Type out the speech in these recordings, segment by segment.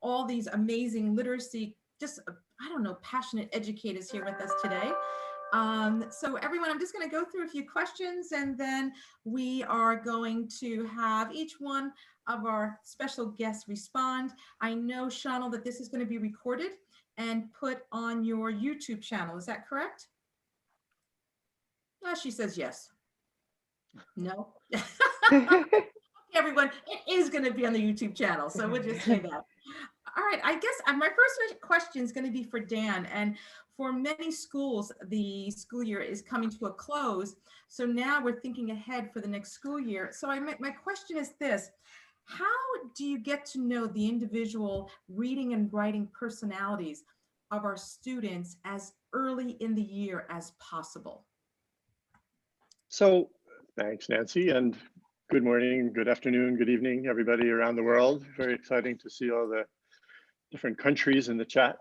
all these amazing literacy, just, I don't know, passionate educators here with us today. So everyone, I'm just going to go through a few questions, and then we are going to have each one of our special guests respond. I know, Shonal, that this is going to be recorded and put on your YouTube channel. Is that correct? She says yes. No. Everyone, it is going to be on the YouTube channel, so we'll just say that. All right, I guess my first question is going to be for Dan. And for many schools, the school year is coming to a close. So now we're thinking ahead for the next school year. So my question is this: how do you get to know the individual reading and writing personalities of our students as early in the year as possible? So thanks, Nancy, and good morning, good afternoon, good evening, everybody around the world. Very exciting to see all the different countries in the chat.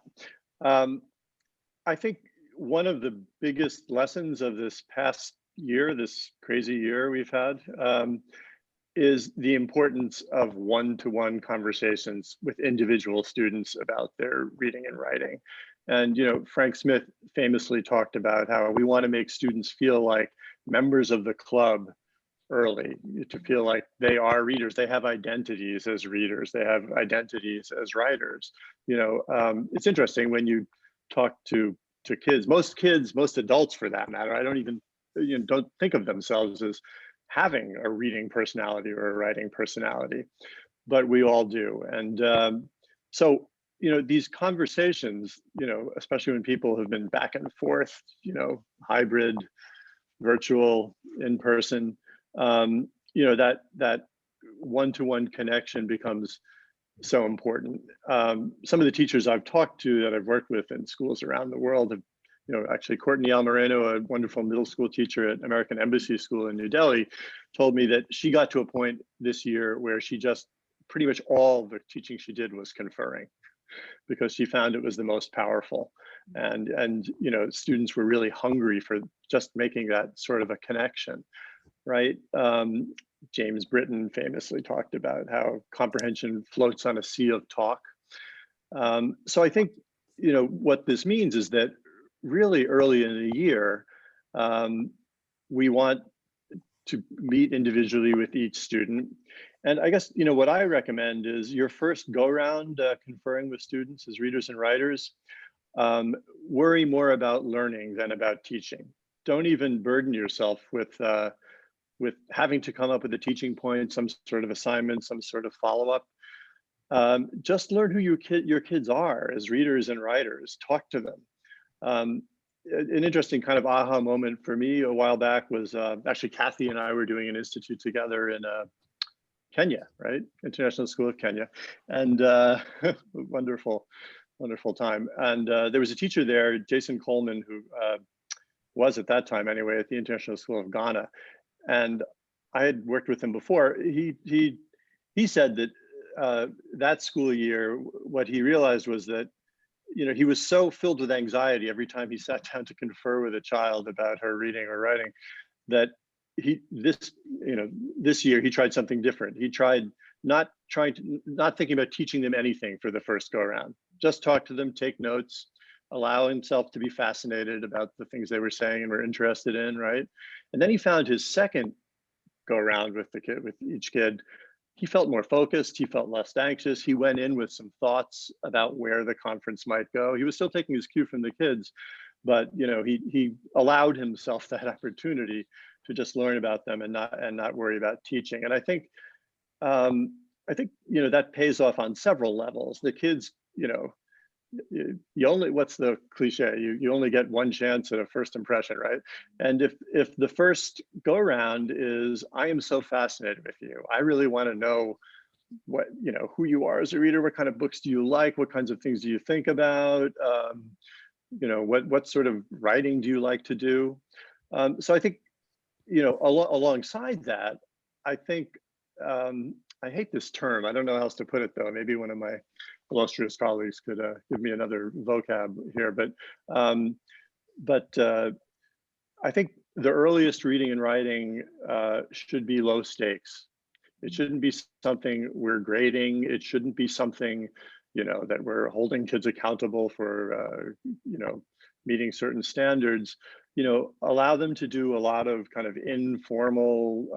I think one of the biggest lessons of this past year, this crazy year we've had, is the importance of one-to-one conversations with individual students about their reading and writing. And, you know, Frank Smith famously talked about how we want to make students feel like members of the club early, to feel like they are readers. They have identities as readers. They have identities as writers. You know, it's interesting when you talk to kids, most adults for that matter, I don't even, you know, don't think of themselves as having a reading personality or a writing personality, but we all do. And so, you know, these conversations, you know, especially when people have been back and forth, you know, hybrid, virtual, in person, you know, that one-to-one connection becomes so important. Some of the teachers I've talked to that I've worked with in schools around the world have, you know, actually Courtney Almireno, a wonderful middle school teacher at American Embassy School in New Delhi, told me that she got to a point this year where she just pretty much all the teaching she did was conferring, because she found it was the most powerful. And you know, students were really hungry for just making that sort of a connection, right? James Britton famously talked about how comprehension floats on a sea of talk. So I think, you know, what this means is that really early in the year, we want to meet individually with each student. And I guess, you know, what I recommend is your first go round conferring with students as readers and writers, worry more about learning than about teaching. Don't even burden yourself with having to come up with a teaching point, some sort of assignment, some sort of follow-up. Just learn who your kids are as readers and writers. Talk to them. An interesting kind of aha moment for me a while back was actually Kathy and I were doing an institute together in Kenya, right? International School of Kenya, and wonderful time. And there was a teacher there, Jason Coleman, who was at that time anyway at the International School of Ghana. And I had worked with him before. He said that that school year, what he realized was that, you know, he was so filled with anxiety every time he sat down to confer with a child about her reading or writing, that this year he tried something different. He tried not thinking about teaching them anything for the first go around. Just talk to them, take notes, allow himself to be fascinated about the things they were saying and were interested in, right? And then he found his second go around with each kid, he felt more focused, he felt less anxious. He went in with some thoughts about where the conference might go. He was still taking his cue from the kids, but you know, he allowed himself that opportunity to just learn about them and not worry about teaching. And I think you know, that pays off on several levels. The kids, you know, you only, what's the cliche? You only get one chance at a first impression, right? And if the first go around is, I am so fascinated with you, I really want to know what, you know, who you are as a reader, what kind of books do you like, what kinds of things do you think about, you know, what sort of writing do you like to do? So I think, you know, alongside that, I think, I hate this term, I don't know how else to put it though, maybe one of my illustrious colleagues could give me another vocab here, but I think the earliest reading and writing should be low stakes. It shouldn't be something we're grading. It shouldn't be something that we're holding kids accountable for, meeting certain standards, allow them to do a lot of kind of informal,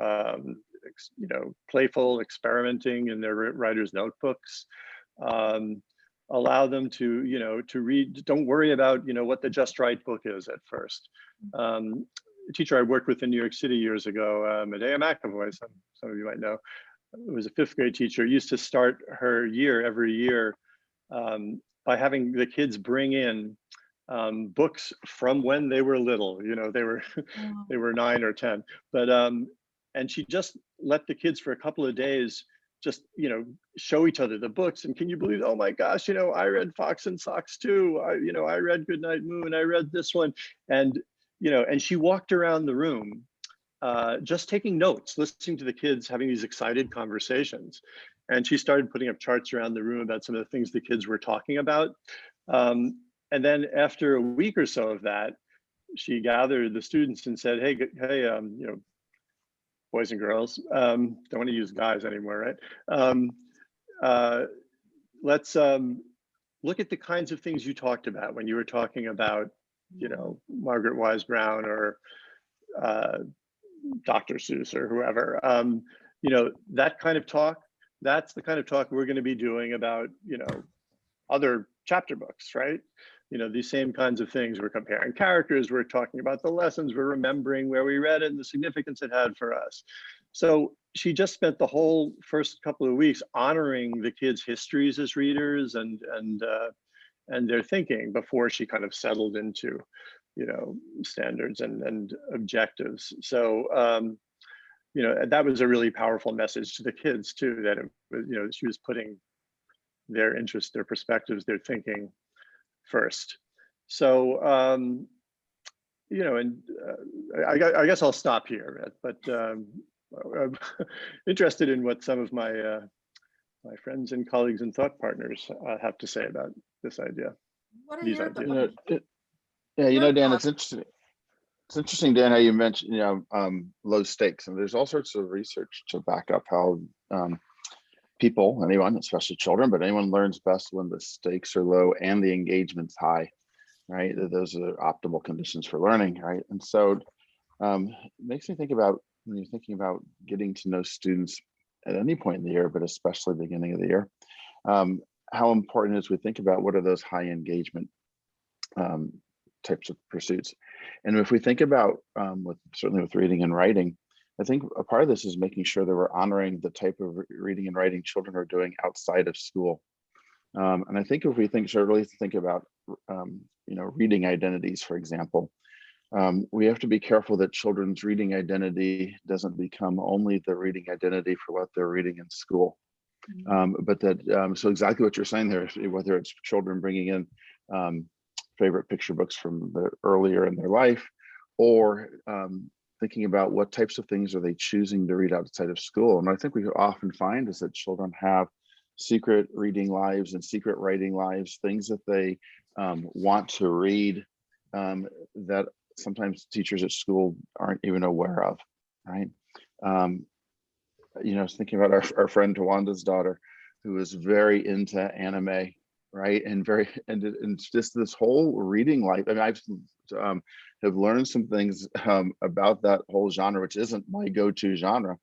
playful experimenting in their writer's notebooks. Allow them to read. Don't worry about, what the Just Right book is at first. A teacher I worked with in New York City years ago, Medea McAvoy, some of you might know, who was a 5th grade teacher, used to start her year every year by having the kids bring in books from when they were little. They were 9 or 10, but and she just let the kids for a couple of days just show each other the books. And can you believe, oh my gosh, I read Fox and Socks too. I read Goodnight Moon. I read this one. And and she walked around the room just taking notes, listening to the kids having these excited conversations. And she started putting up charts around the room about some of the things the kids were talking about. And then after a week or so of that, she gathered the students and said, hey, boys and girls, don't want to use guys anymore, right? Let's look at the kinds of things you talked about when you were talking about, Margaret Wise Brown or Dr. Seuss or whoever. That kind of talk, that's the kind of talk we're going to be doing about, other chapter books, right? These same kinds of things. We're comparing characters, we're talking about the lessons, we're remembering where we read it and the significance it had for us. So she just spent the whole first couple of weeks honoring the kids' histories as readers and their thinking before she kind of settled into, standards and objectives. So, that was a really powerful message to the kids too, that it was, she was putting their interests, their perspectives, their thinking first. So, I guess I'll stop here, but I'm interested in what some of my my friends and colleagues and thought partners have to say about this idea. What are These your ideas. Dan, it's interesting. It's interesting, Dan, how you mentioned, low stakes, and there's all sorts of research to back up how people, anyone, especially children, but anyone learns best when the stakes are low and the engagement's high, right? Those are optimal conditions for learning, right? And so it makes me think about when you're thinking about getting to know students at any point in the year, but especially beginning of the year, how important it is we think about what are those high engagement types of pursuits. And if we think about certainly with reading and writing, I think a part of this is making sure that we're honoring the type of reading and writing children are doing outside of school. And I think if we really think about reading identities, for example, we have to be careful that children's reading identity doesn't become only the reading identity for what they're reading in school. But that, so exactly what you're saying there, whether it's children bringing in favorite picture books from the earlier in their life, or thinking about what types of things are they choosing to read outside of school. And I think we often find is that children have secret reading lives and secret writing lives, things that they want to read that sometimes teachers at school aren't even aware of, right? I was thinking about our friend Tawanda's daughter, who is very into anime, right? And just this whole reading life. I mean, I've have learned some things about that whole genre, which isn't my go-to genre.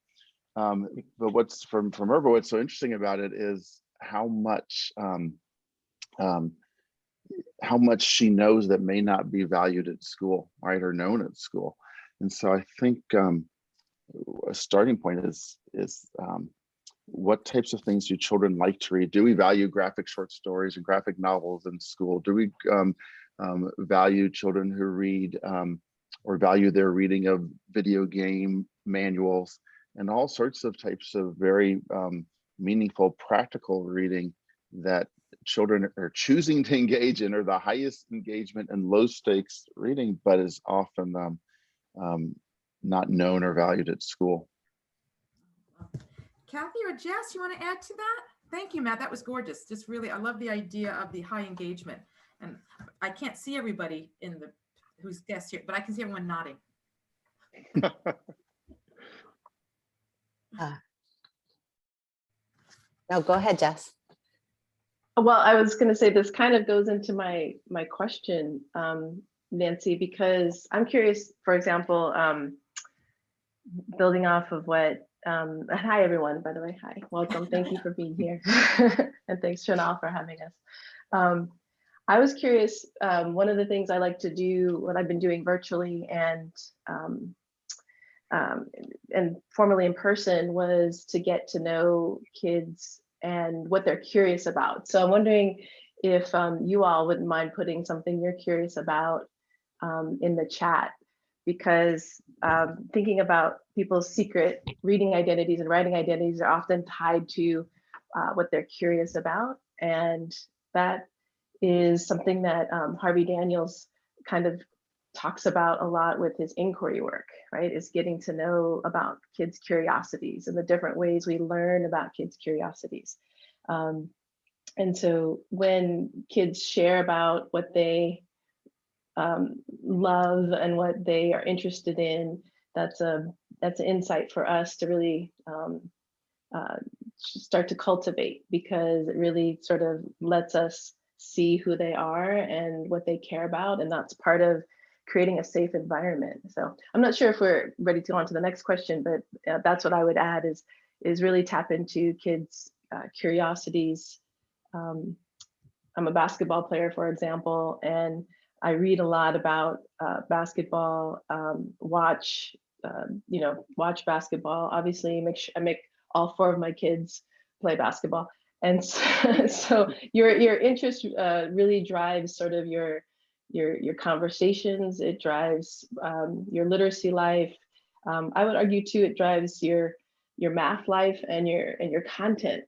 But what's from her, but what's so interesting about it is how much she knows that may not be valued at school, right, or known at school. And so I think a starting point is what types of things do children like to read? Do we value graphic short stories and graphic novels in school? Do we value children who read or value their reading of video game manuals and all sorts of types of very meaningful, practical reading that children are choosing to engage in, or the highest engagement and low stakes reading, but is often not known or valued at school. Kathy or Jess, you want to add to that? Thank you, Matt. That was gorgeous. Just really, I love the idea of the high engagement. And I can't see everybody who's guests here, but I can see everyone nodding. No, go ahead, Jess. Well, I was going to say this kind of goes into my question, Nancy, because I'm curious, for example, building off of what, hi everyone, by the way, hi, welcome, thank you for being here. And thanks Chanel for having us. I was curious, one of the things I like to do, what I've been doing virtually and formerly in person, was to get to know kids and what they're curious about. So I'm wondering if you all wouldn't mind putting something you're curious about in the chat, because thinking about people's secret reading identities and writing identities are often tied to what they're curious about. And that is something that Harvey Daniels kind of talks about a lot with his inquiry work, right? Is getting to know about kids' curiosities and the different ways we learn about kids' curiosities. And so when kids share about what they love and what they are interested in, that's an insight for us to really start to cultivate, because it really sort of lets us see who they are and what they care about, and that's part of creating a safe environment. So I'm not sure if we're ready to go on to the next question, but that's what I would add, is really tap into kids' curiosities. I'm a basketball player, for example, and I read a lot about basketball, watch basketball. Obviously, I make all 4 of my kids play basketball. And so your interest really drives sort of your conversations. It drives your literacy life. I would argue too, it drives your math life and your content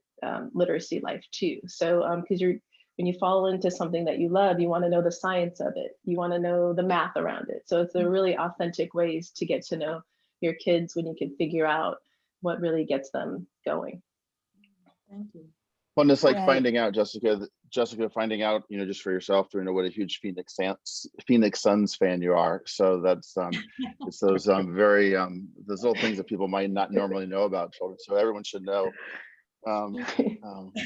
literacy life too. So because when you fall into something that you love, you want to know the science of it. You want to know the math around it. So it's a really authentic ways to get to know your kids when you can figure out what really gets them going. Thank you. Well, it's like Right. finding out, Jessica, finding out, just for yourself, what a huge Phoenix Suns fan you are. So that's it's those very those little things that people might not normally know about children. So everyone should know.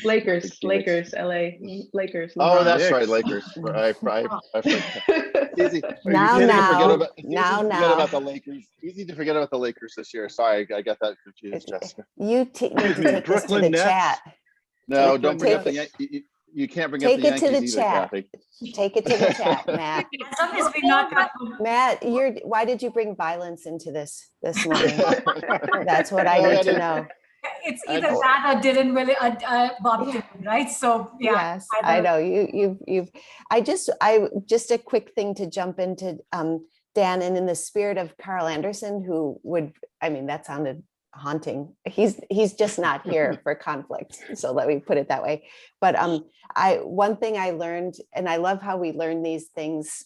Lakers, LA, Lakers. Oh, that's Knicks. right, Lakers. I forgot. It's easy. Now, Easy to forget about, now. about the Lakers. Easy to forget about the Lakers this year. Sorry, I got that confused, Jessica. You need to take this to Brooklyn the Nets. chat. No, don't bring up Take the you can't bring up Take the it to Yankees the either, chat. Kathy. Take it to the chat, Matt. As long as we knock out Matt, why did you bring violence into this morning? That's what I Well, need to know. it's either that or Dylan will Bob Dylan, right? So yeah. Yes, I know you've. I just a quick thing to jump into, Dan, and in the spirit of Carl Anderson, who would, that sounded haunting. He's just not here for conflict. So let me put it that way. But one thing I learned, and I love how we learn these things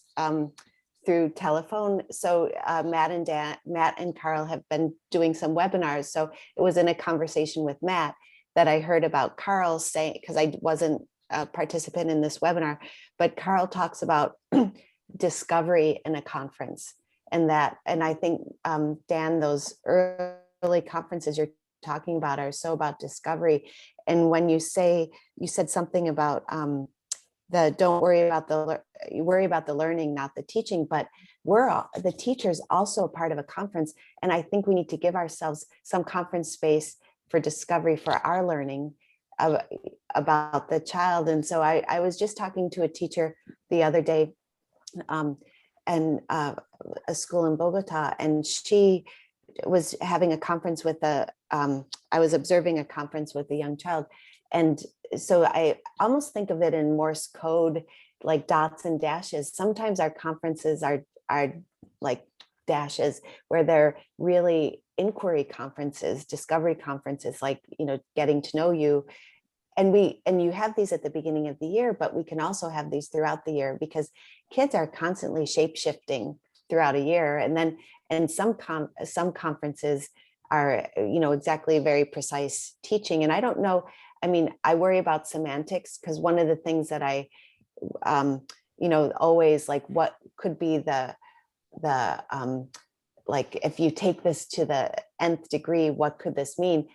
through telephone. So Matt and Carl have been doing some webinars. So it was in a conversation with Matt that I heard about Carl saying, because I wasn't a participant in this webinar, but Carl talks about discovery in a conference, and I think Dan, those early conferences you're talking about are so about discovery. And when you said something about don't worry about the learning, not the teaching, but the teachers also a part of a conference. And I think we need to give ourselves some conference space for discovery for our learning about the child. And so I was just talking to a teacher the other day and a school in Bogota, and she was having a conference with I was observing a conference with a young child. And so I almost think of it in Morse code, like dots and dashes. Sometimes our conferences are like dashes, where they're really inquiry conferences, discovery conferences, like, getting to know you. And you have these at the beginning of the year, but we can also have these throughout the year, because kids are constantly shape-shifting throughout a year. And some conferences are, exactly very precise teaching. And I don't know, I worry about semantics, because one of the things that I, always like, what could be the like, if you take this to the nth degree, what could this mean?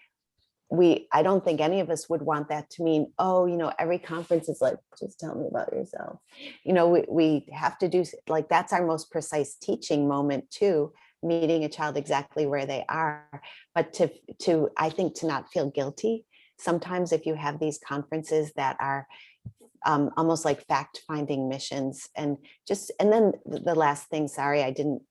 I don't think any of us would want that to mean, oh, every conference is like, just tell me about yourself. We have to do, like, that's our most precise teaching moment too, meeting a child exactly where they are. But I think to not feel guilty, sometimes if you have these conferences that are almost like fact-finding missions, and then the last thing, sorry, I didn't,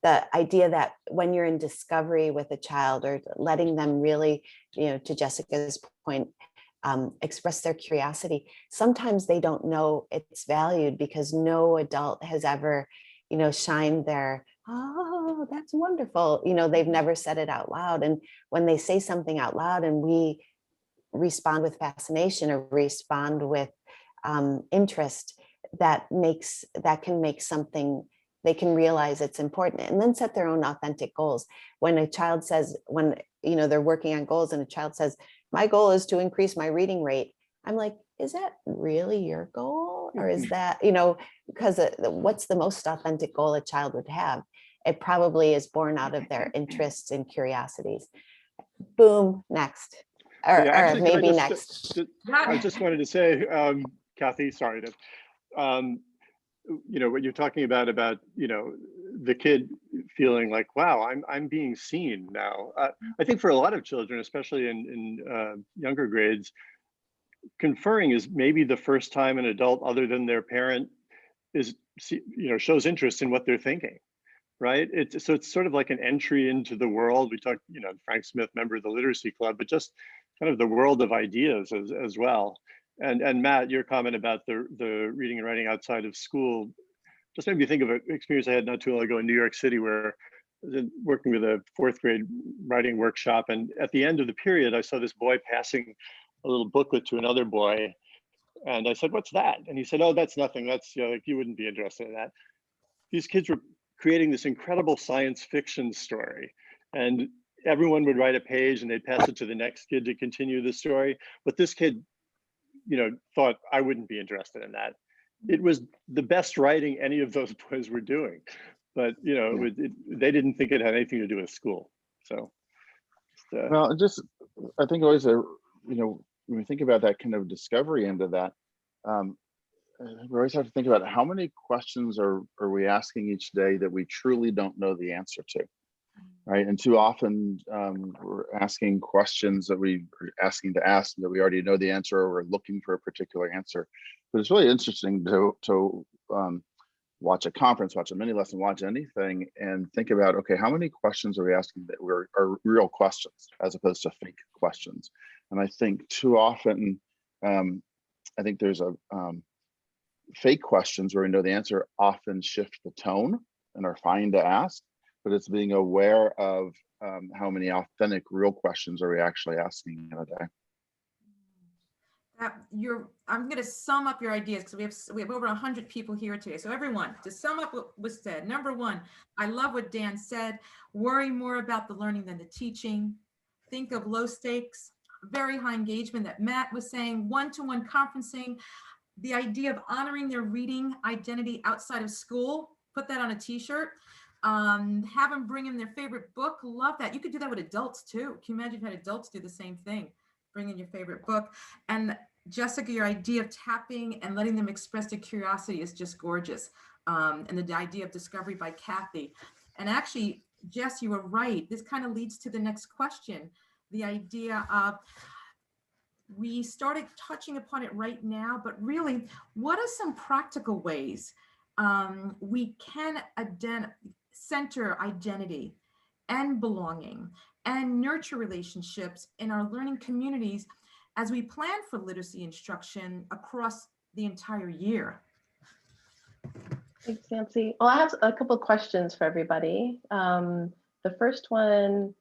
the idea that when you're in discovery with a child, or letting them really, to Jessica's point, express their curiosity, sometimes they don't know it's valued because no adult has ever, shined their, oh, that's wonderful. They've never said it out loud. And when they say something out loud and we respond with fascination or respond with interest, that can make something, they can realize it's important, and then set their own authentic goals. When a child says, they're working on goals and a child says, my goal is to increase my reading rate, I'm like, is that really your goal? Or is that, because what's the most authentic goal a child would have? It probably is born out of their interests and curiosities. Boom, next. Or, Yeah, actually, can I maybe just- next. I just wanted to say, Kathy, sorry to, what you're talking about, the kid feeling like, wow, I'm being seen now. I think for a lot of children, especially in younger grades, conferring is maybe the first time an adult other than their parent shows interest in what they're thinking, right? It's sort of like an entry into the world. We talked, Frank Smith, member of the Literacy Club, but just kind of the world of ideas as well. And Matt, your comment about the reading and writing outside of school just made me think of an experience I had not too long ago in New York City, where I was working with a 4th grade writing workshop. And at the end of the period, I saw this boy passing a little booklet to another boy. And I said, what's that? And he said, oh, that's nothing. That's, like, you wouldn't be interested in that. These kids were creating this incredible science fiction story. And everyone would write a page and they'd pass it to the next kid to continue the story. But this kid, thought I wouldn't be interested in that. It was the best writing any of those boys were doing. But, they didn't think it had anything to do with school. So. Well, I think always, when we think about that kind of discovery into that, we always have to think about how many questions are we asking each day that we truly don't know the answer to, right? And too often we're asking questions that we are asking to ask that we already know the answer, or we're looking for a particular answer. But it's really interesting to watch a conference, watch a mini lesson, watch anything, and think about, okay, how many questions are we asking that are real questions as opposed to fake questions? And I think too often, I think there's a fake questions where we know the answer often shift the tone and are fine to ask, but it's being aware of how many authentic, real questions are we actually asking in a day. I'm going to sum up your ideas because we have over 100 people here today. So everyone, to sum up what was said, number one, I love what Dan said. Worry more about the learning than the teaching. Think of low stakes, very high engagement that Matt was saying, one-to-one conferencing, the idea of honoring their reading identity outside of school. Put that on a t-shirt. Have them bring in their favorite book. Love that. You could do that with adults too. Can you imagine if you had adults do the same thing? Bring in your favorite book. And Jessica, your idea of tapping and letting them express their curiosity is just gorgeous. And the idea of discovery by Kathy. And actually, Jess, you were right. This kind of leads to the next question. The idea of, we started touching upon it right now, but really, what are some practical ways we can center identity and belonging and nurture relationships in our learning communities as we plan for literacy instruction across the entire year? Thanks, Nancy. Well, I have a couple of questions for everybody. The first one,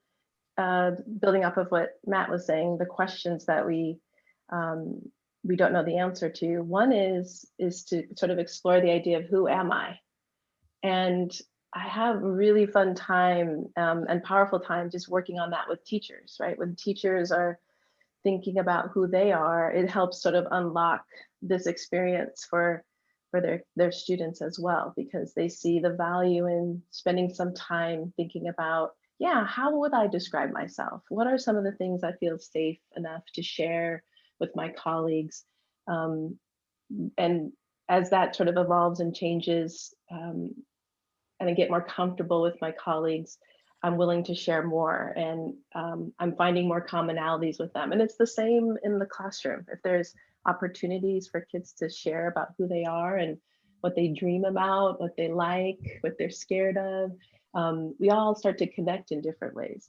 building off of what Matt was saying, the questions that we don't know the answer to. One is to sort of explore the idea of who am I? And I have a really fun time and powerful time just working on that with teachers, right? When teachers are thinking about who they are, it helps sort of unlock this experience for their students as well, because they see the value in spending some time thinking about yeah, how would I describe myself? What are some of the things I feel safe enough to share with my colleagues? And as that sort of evolves and changes, and I get more comfortable with my colleagues, I'm willing to share more, and I'm finding more commonalities with them. And it's the same in the classroom. If there's opportunities for kids to share about who they are and what they dream about, what they like, what they're scared of, we all start to connect in different ways.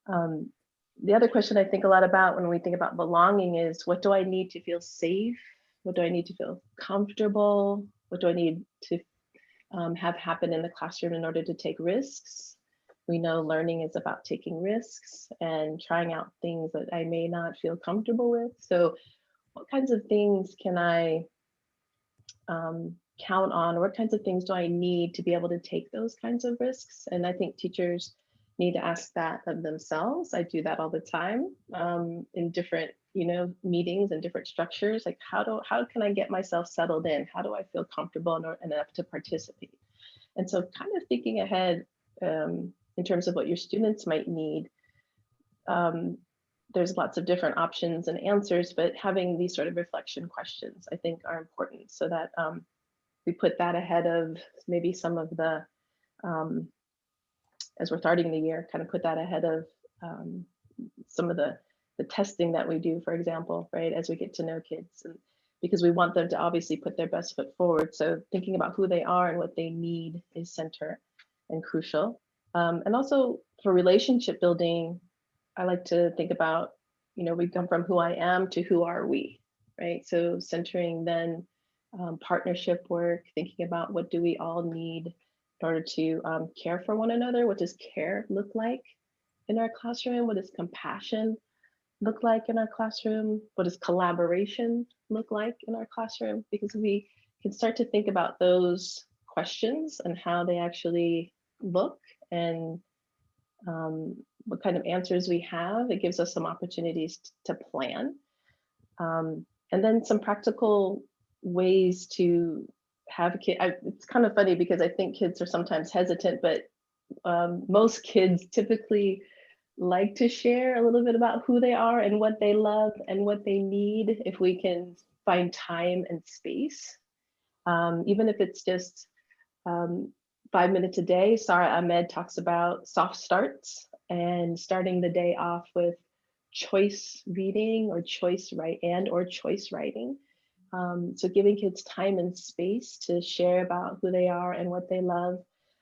The other question I think a lot about when we think about belonging is, what do I need to feel safe? What do I need to feel comfortable? What do I need to have happen in the classroom in order to take risks? We know learning is about taking risks and trying out things that I may not feel comfortable with. So what kinds of things can I count on? Or what kinds of things do I need to be able to take those kinds of risks? And I think teachers need to ask that of themselves. I do that all the time in different, meetings and different structures. Like, how can I get myself settled in? How do I feel comfortable enough to participate? And so, kind of thinking ahead in terms of what your students might need. There's lots of different options and answers, but having these sort of reflection questions, I think, are important, so that we put that ahead of maybe some of the, as we're starting the year, kind of put that ahead of some of the testing that we do, for example, right, as we get to know kids, and because we want them to obviously put their best foot forward. So thinking about who they are and what they need is center and crucial. And also for relationship building, I like to think about, we come from who I am to who are we, right? So centering then partnership work, thinking about what do we all need in order to care for one another. What does care look like in our classroom? What does compassion look like in our classroom? What does collaboration look like in our classroom? Because we can start to think about those questions and how they actually look, and what kind of answers we have. It gives us some opportunities to plan. And then some practical ways to have kids. It's kind of funny because I think kids are sometimes hesitant, but most kids typically like to share a little bit about who they are and what they love and what they need, if we can find time and space. Even if it's just 5 minutes a day. Sarah Ahmed talks about soft starts and starting the day off with choice reading or choice writing. So giving kids time and space to share about who they are and what they love.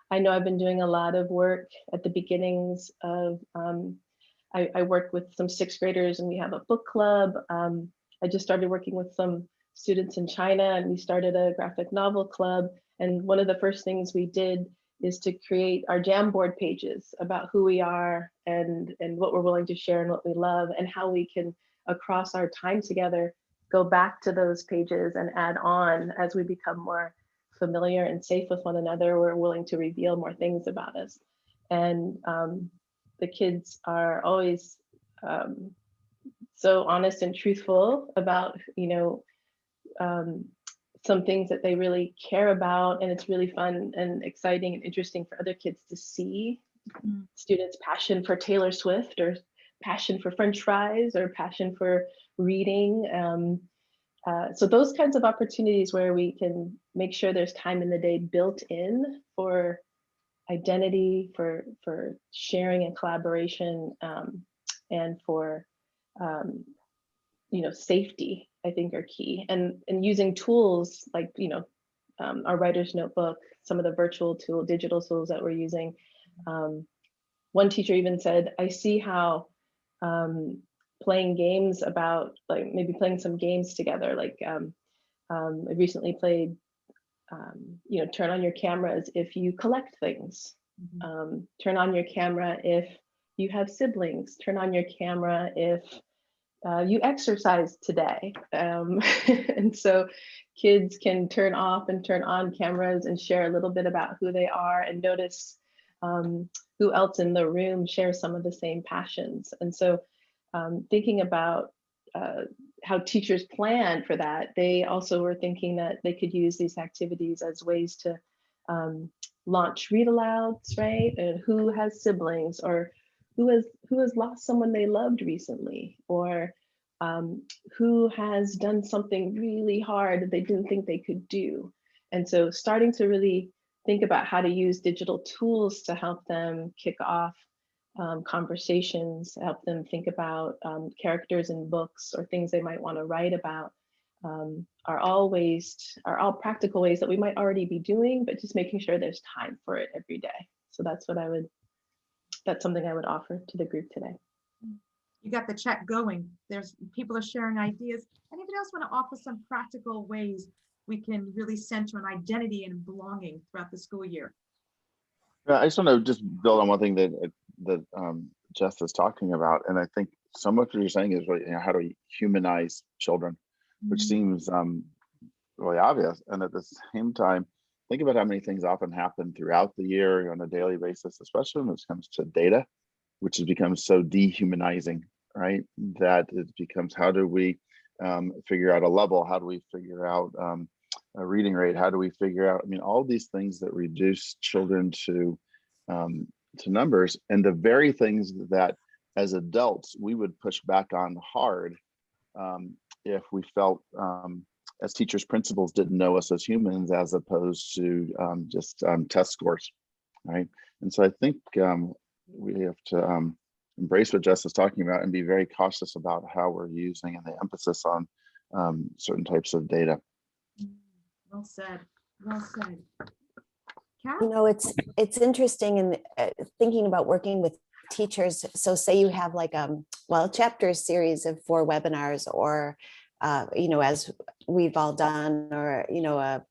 I know I've been doing a lot of work at the beginnings of, I work with some 6th graders and we have a book club. I just started working with some students in China and we started a graphic novel club. And one of the first things we did is to create our Jamboard pages about who we are and what we're willing to share and what we love, and how we can, across our time together, go back to those pages and add on as we become more familiar and safe with one another. We're willing to reveal more things about us. And the kids are always so honest and truthful about, some things that they really care about, and it's really fun and exciting and interesting for other kids to see students' passion for Taylor Swift, or passion for French fries, or passion for reading. So those kinds of opportunities where we can make sure there's time in the day built in for identity, for sharing and collaboration, and for safety, I think, are key. And using tools like our writer's notebook, some of the virtual digital tools that we're using. One teacher even said, I see how playing games about, like, maybe playing some games together, like I recently played turn on your cameras if you collect things. Turn on your camera if you have siblings. Turn on your camera if you exercise today. And so kids can turn off and turn on cameras and share a little bit about who they are, and notice who else in the room shares some of the same passions. And so thinking about how teachers plan for that, they also were thinking that they could use these activities as ways to launch read alouds, right? And who has siblings, or who has lost someone they loved recently, or who has done something really hard that they didn't think they could do. And so starting to really think about how to use digital tools to help them kick off conversations, help them think about characters in books or things they might want to write about, are all practical ways that we might already be doing, but just making sure there's time for it every day. So that's something I would offer to the group today. You got the chat going. There's people are sharing ideas. Anybody else want to offer some practical ways we can really center an identity and belonging throughout the school year? Yeah, I just want to just build on one thing that Jess is talking about, and I think so much what you're saying is really, how do we humanize children, which seems really obvious, and at the same time, think about how many things often happen throughout the year on a daily basis, especially when it comes to data, which has become so dehumanizing, right? That it becomes, how do we figure out a level? How do we figure out a reading rate? How do we figure out, I mean, all these things that reduce children to numbers, and the very things that as adults we would push back on hard if we felt as teachers, principals didn't know us as humans, as opposed to just test scores, right? And so I think we have to embrace what Jess is talking about and be very cautious about how we're using and the emphasis on certain types of data. Well said. Well said. You know, it's interesting in thinking about working with teachers. So say you have like well, chapter series of 4 webinars, or you know, as we've all done, or you know, a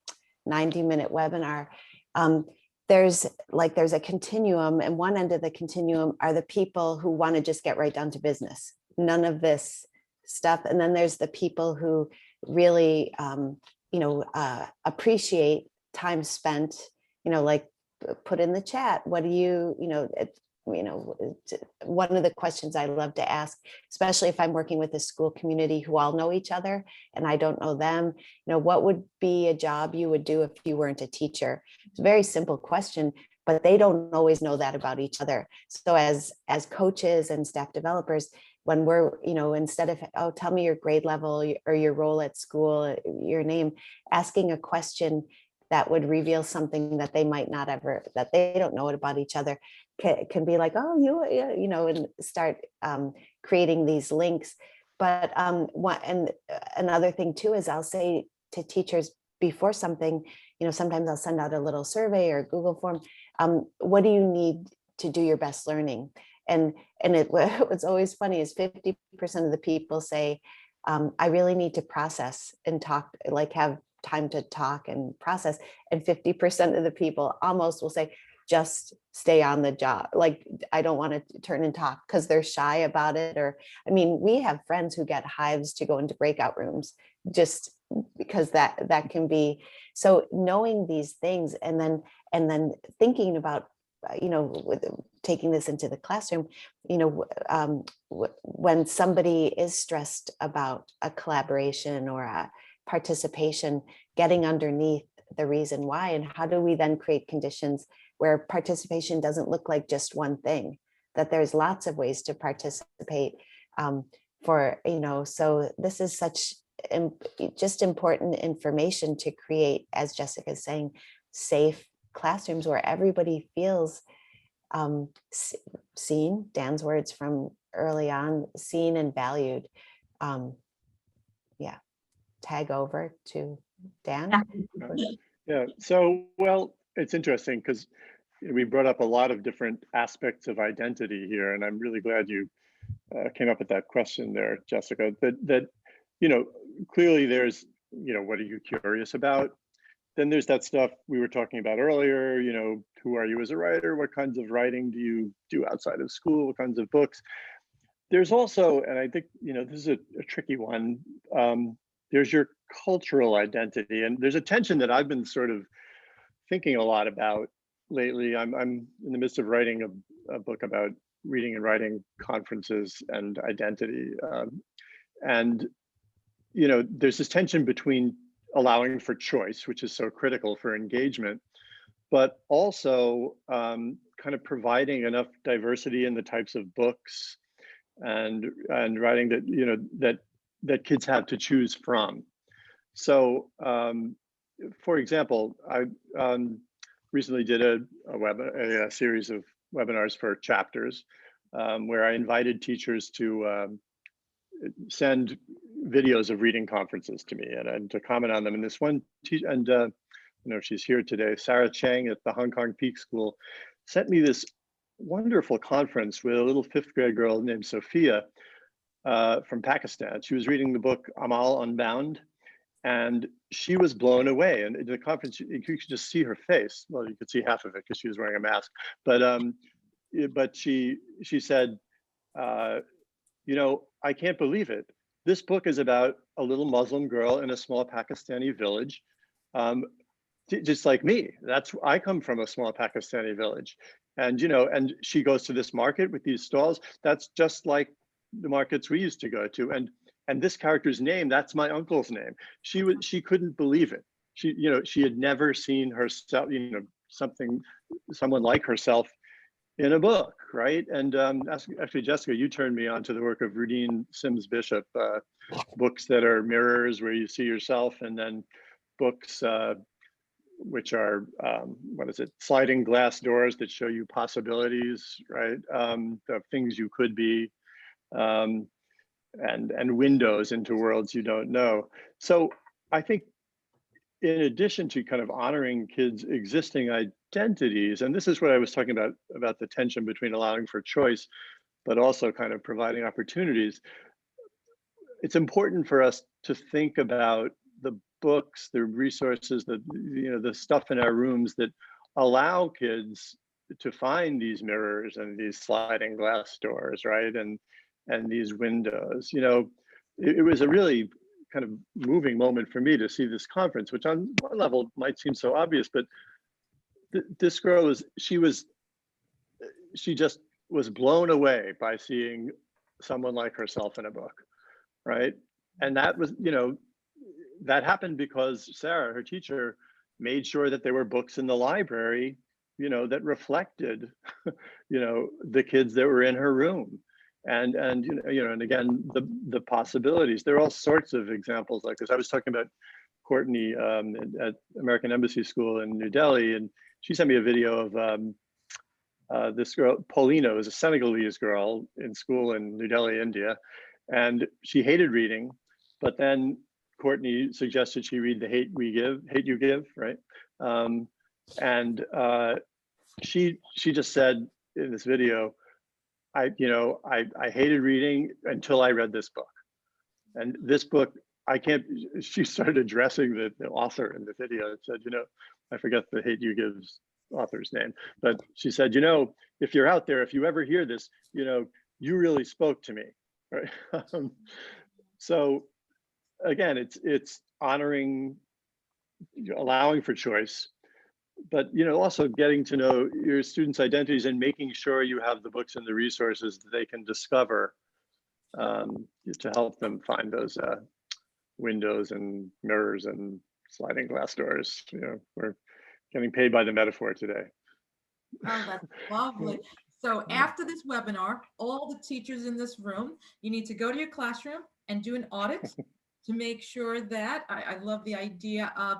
90-minute webinar. There's a continuum, and one end of the continuum are the people who want to just get right down to business, none of this stuff, and then there's the people who really you know, appreciate time spent, you know, like put in the chat, what do you know, one of the questions I love to ask, especially if I'm working with a school community who all know each other and I don't know them, you know, what would be a job you would do if you weren't a teacher? It's a very simple question, but they don't always know that about each other. So as coaches and staff developers, when we're, you know, instead of, oh, tell me your grade level or your role at school, your name, asking a question that would reveal something that they might not ever, that they don't know about each other, can be like, oh, you know, and start creating these links. But another thing too is I'll say to teachers before something, you know, sometimes I'll send out a little survey or Google form. What do you need to do your best learning? And what's always funny is 50% of the people say, I really need to process and talk, like have time to talk and process. And 50% of the people almost will say, just stay on the job. Like, I don't want to turn and talk because they're shy about it. Or, I mean, we have friends who get hives to go into breakout rooms just because that can be. So knowing these things and then thinking about, you know, taking this into the classroom, you know, when somebody is stressed about a collaboration or a participation, getting underneath the reason why, and how do we then create conditions where participation doesn't look like just one thing, that there's lots of ways to participate for, you know, so this is such just important information to create, as Jessica is saying, safe classrooms where everybody feels seen, Dan's words from early on, seen and valued. Yeah, tag over to Dan. Yeah, so, well, it's interesting because we brought up a lot of different aspects of identity here, and I'm really glad you came up with that question there, Jessica, that, you know, clearly there's, you know, what are you curious about? Then there's that stuff we were talking about earlier, you know, who are you as a writer? What kinds of writing do you do outside of school? What kinds of books? There's also, and I think, you know, this is a tricky one, there's your cultural identity. And there's a tension that I've been sort of thinking a lot about lately. I'm in the midst of writing a book about reading and writing conferences and identity. And, you know, there's this tension between allowing for choice, which is so critical for engagement, but also kind of providing enough diversity in the types of books and writing that, you know, that kids have to choose from. So, for example, I recently did a series of webinars for chapters where I invited teachers to send videos of reading conferences to me and to comment on them. And this one teacher, and you know, she's here today, Sarah Chang at the Hong Kong Peak School, sent me this wonderful conference with a little 5th grade girl named Sophia from Pakistan. She was reading the book Amal Unbound, and she was blown away. And in the conference, you could just see her face. Well, you could see half of it because she was wearing a mask. But she said, you know, I can't believe it. This book is about a little Muslim girl in a small Pakistani village, just like me. I come from a small Pakistani village. And, you know, and she goes to this market with these stalls. That's just like the markets we used to go to. And this character's name, that's my uncle's name. She couldn't believe it. She had never seen herself, you know, someone like herself in a book, right? And actually, Jessica, you turned me on to the work of Rudine Sims Bishop, books that are mirrors where you see yourself, and then books which are, sliding glass doors that show you possibilities, right? Of things you could be, and windows into worlds you don't know. So I think in addition to kind of honoring kids' existing identities, and this is what I was talking about the tension between allowing for choice, but also kind of providing opportunities, it's important for us to think about the books, the resources, the stuff in our rooms that allow kids to find these mirrors and these sliding glass doors, right? And these windows. You know, it was a really kind of moving moment for me to see this conference, which on one level might seem so obvious, but this girl she just was blown away by seeing someone like herself in a book, right? And that was, you know, that happened because Sarah, her teacher, made sure that there were books in the library, you know, that reflected, you know, the kids that were in her room. And you know, and again, the possibilities. There are all sorts of examples like this. I was talking about Courtney at American Embassy School in New Delhi, and she sent me a video of this girl, Paulina, was a Senegalese girl in school in New Delhi, India, and she hated reading, but then Courtney suggested she read The Hate You Give, right? She just said in this video, I hated reading until I read this book. And this book, she started addressing the author in the video and said, you know, I forget The Hate You Give's author's name, but she said, you know, if you're out there, if you ever hear this, you know, you really spoke to me, right? So again, it's honoring, allowing for choice, but, you know, also getting to know your students' identities and making sure you have the books and the resources that they can discover to help them find those windows and mirrors and sliding glass doors. You know, we're getting paid by the metaphor today. Oh, that's lovely. So after this webinar, all the teachers in this room, you need to go to your classroom and do an audit to make sure that, I love the idea of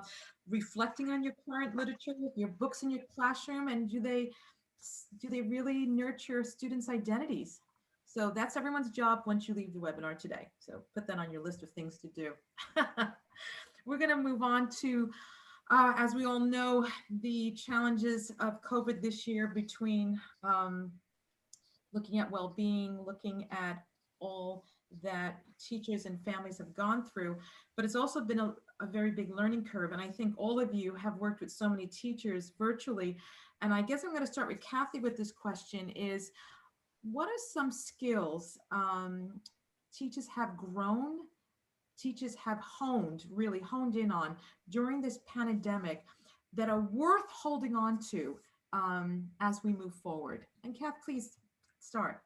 reflecting on your current literature, your books in your classroom, and do they really nurture students' identities? So that's everyone's job once you leave the webinar today. So put that on your list of things to do. We're going to move on to, as we all know, the challenges of COVID this year between looking at well-being, looking at all that teachers and families have gone through, but it's also been a very big learning curve. And I think all of you have worked with so many teachers virtually. And I guess I'm going to start with Kathy with this question is, what are some skills teachers have grown, teachers have really honed in on during this pandemic that are worth holding on to as we move forward? And Kath, please start.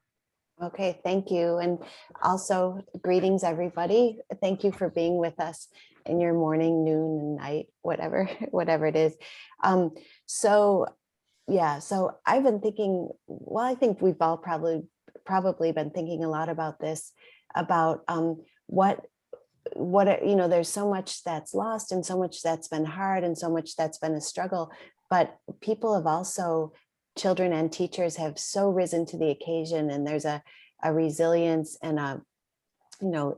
Okay, thank you. And also greetings, everybody. Thank you for being with us in your morning, noon, and night whatever, whatever it is. So yeah, so I've been thinking, well, I think we've all probably been thinking a lot about this, about what there's so much that's lost and so much that's been hard and so much that's been a struggle, but people have also, children and teachers have so risen to the occasion, and there's a resilience and a,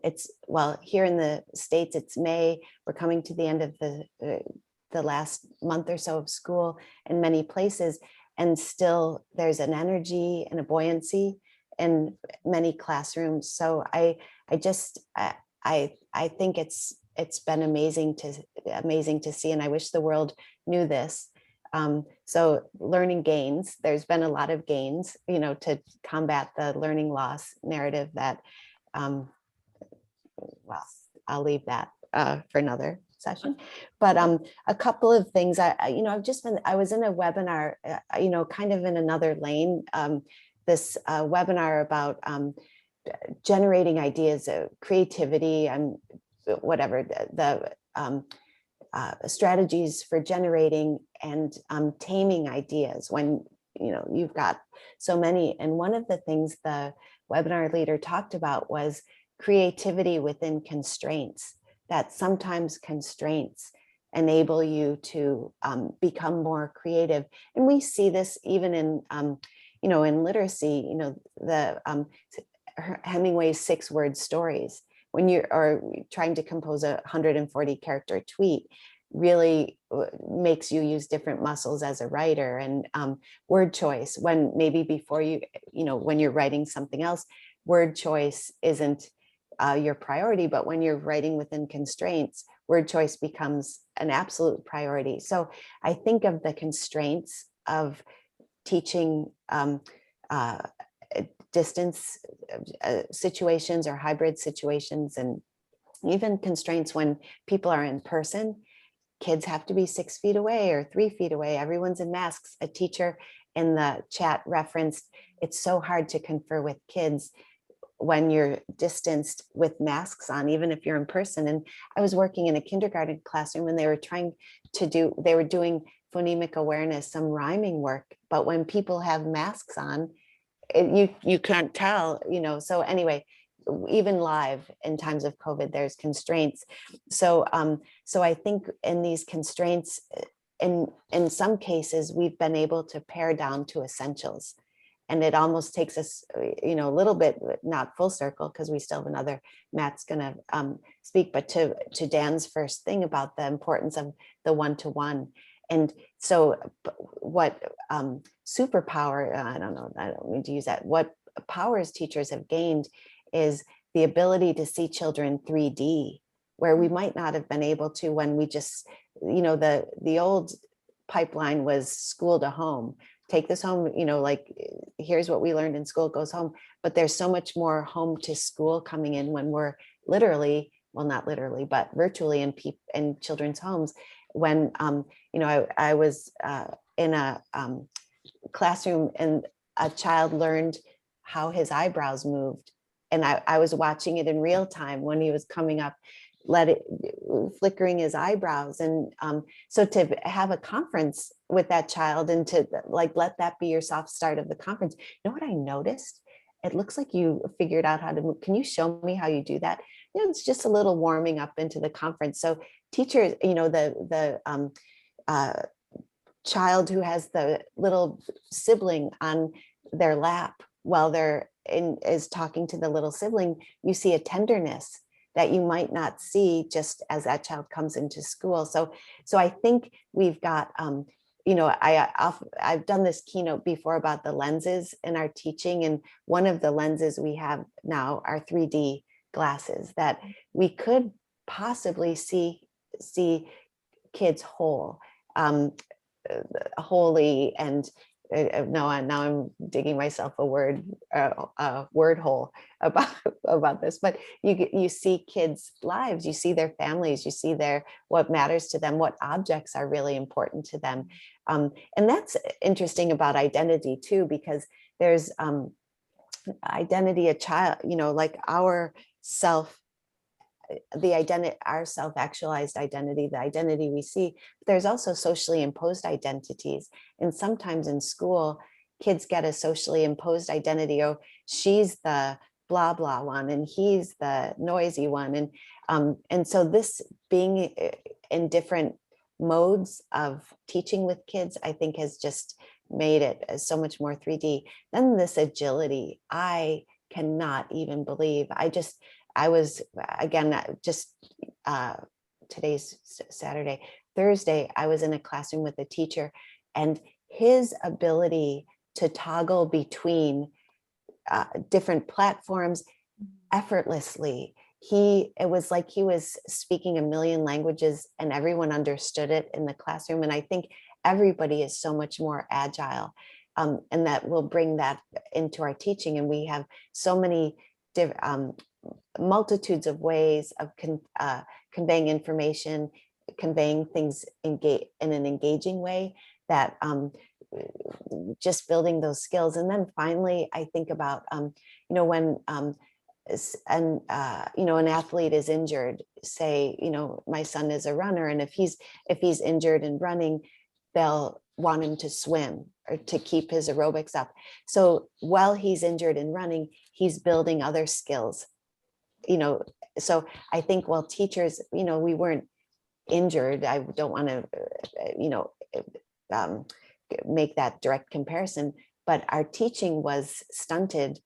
it's, well, here in the States, it's May, we're coming to the end of the last month or so of school in many places, and still there's an energy and a buoyancy in many classrooms. So I think it's been amazing to see, and I wish the world knew this. So learning gains, there's been a lot of gains, to combat the learning loss narrative that, well, I'll leave that for another session. But a couple of things, I was in a webinar, kind of in another lane, this webinar about generating ideas, creativity, and whatever, the strategies for generating and taming ideas when you've got so many. And one of the things the webinar leader talked about was creativity within constraints, that sometimes constraints enable you to become more creative. And we see this even in in literacy, the Hemingway's 6-word stories. When you are trying to compose a 140 character tweet, really makes you use different muscles as a writer, and word choice, when maybe before when you're writing something else, word choice isn't your priority, but when you're writing within constraints, word choice becomes an absolute priority. So I think of the constraints of teaching distance situations or hybrid situations, and even constraints when people are in person. Kids have to be 6 feet away or 3 feet away. Everyone's in masks. A teacher in the chat referenced, it's so hard to confer with kids when you're distanced with masks on, even if you're in person. And I was working in a kindergarten classroom, and they were doing phonemic awareness, some rhyming work, but when people have masks on, you can't tell, so anyway, even live in times of COVID, there's constraints. So I think in these constraints, in some cases, we've been able to pare down to essentials. And it almost takes us, a little bit, not full circle, because we still have another, Matt's gonna speak, but to Dan's first thing about the importance of the one-to-one. And so what superpower, I don't mean to use that, what powers teachers have gained is the ability to see children 3D, where we might not have been able to when we just, the old pipeline was school to home. Take this home, like, here's what we learned in school, goes home. But there's so much more home to school coming in when we're literally, well, not literally, but virtually in children's homes. When, I was in a classroom, and a child learned how his eyebrows moved. And I was watching it in real time when he was coming up, flickering his eyebrows. And so to have a conference with that child, and to let that be your soft start of the conference. You know what I noticed? It looks like you figured out how to move. Can you show me how you do that? It's just a little warming up into the conference. So teachers, the child who has the little sibling on their lap while is talking to the little sibling, you see a tenderness that you might not see just as that child comes into school. So I think we've got, I've done this keynote before about the lenses in our teaching, and one of the lenses we have now are 3D glasses, that we could possibly see kids whole, wholly, and now I'm digging myself a word hole about this. But you see kids' lives, you see their families, you see what matters to them, what objects are really important to them, and that's interesting about identity too, because there's identity, a child, like our self the identity, our self-actualized identity, the identity we see. There's also socially imposed identities. And sometimes in school, kids get a socially imposed identity. Oh, she's the blah, blah one, and he's the noisy one. And so this being in different modes of teaching with kids, I think has just made it so much more 3D. Then this agility, I cannot even believe. I was, again, just today's Saturday, Thursday, I was in a classroom with a teacher, and his ability to toggle between different platforms effortlessly. It was like he was speaking a million languages and everyone understood it in the classroom. And I think everybody is so much more agile, and that will bring that into our teaching. And we have so many multitudes of ways of conveying information, conveying things in an engaging way, that just building those skills. And then finally, I think about, when an athlete is injured, say, my son is a runner, and if he's injured in running, they'll want him to swim or to keep his aerobics up. So while he's injured in running, he's building other skills, so I think while teachers, we weren't injured, I don't want to, make that direct comparison, but our teaching was stunted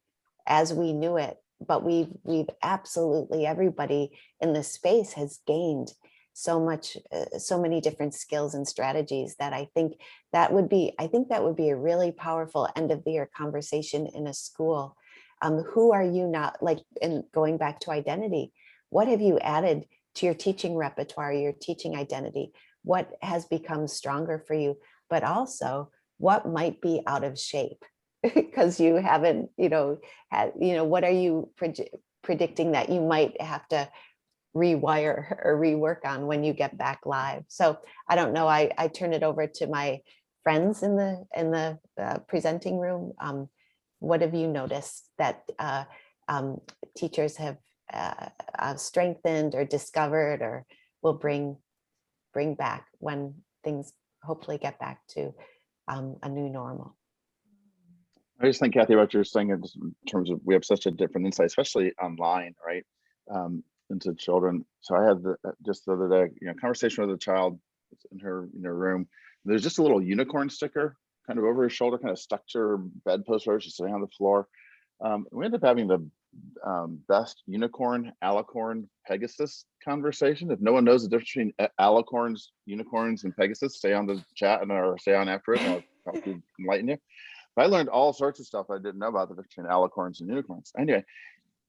as we knew it. But we've absolutely, everybody in the space has gained so much, so many different skills and strategies that I think that would be a really powerful end of the year conversation in a school. Who are you not, like, in going back to identity, what have you added to your teaching repertoire, your teaching identity? What has become stronger for you? But also what might be out of shape because you haven't, what are you predicting that you might have to rewire or rework on when you get back live? So I don't know, I turn it over to my friends in the presenting room. What have you noticed that teachers have strengthened or discovered or will bring back when things hopefully get back to a new normal? I just think, Kathy, what you're saying in terms of we have such a different insight, especially online, right? Into children. So I had just the other day, conversation with a child in her room. There's just a little unicorn sticker kind of over her shoulder, kind of stuck to her bedpost where she's sitting on the floor. We ended up having the best unicorn, alicorn, Pegasus conversation. If no one knows the difference between alicorns, unicorns, and Pegasus, stay on the chat or stay on after it, and I'll help you enlighten you. But I learned all sorts of stuff I didn't know about the difference between alicorns and unicorns. Anyway,